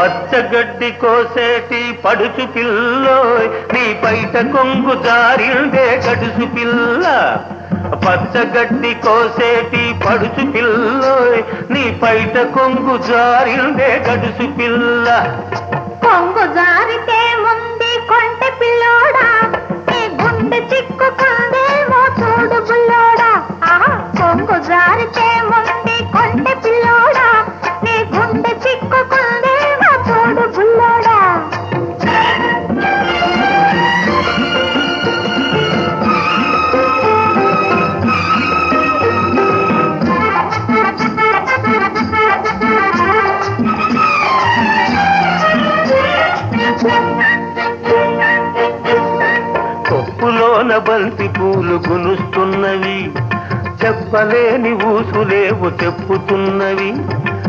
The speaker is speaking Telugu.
పచ్చగడ్డి కోసేటి పడుచు పిల్లోయ్ నీ బయట కొంగు జారిందే గడుసు పిల్ల పచ్చగడ్డి కోసేటి పడుచు పిల్లోయ్ నీ బయట కొంగు జారిందే గడుసు పిల్ల కొంగు జారితే ముందు కొంటె పిల్లోడా నీ గుండె చిక్కుకుందేమో చూడు బుల్లోడా కొంగు జారితే ముందు కొంటె పిల్లోడా నీ గుండె చిక్కుకుందేమో చూడు బుల్లోడా కొప్పులోన బంతి పూలు గునుస్తున్నవి చెప్పలేని ఊసులేవు చెప్పుతున్నవి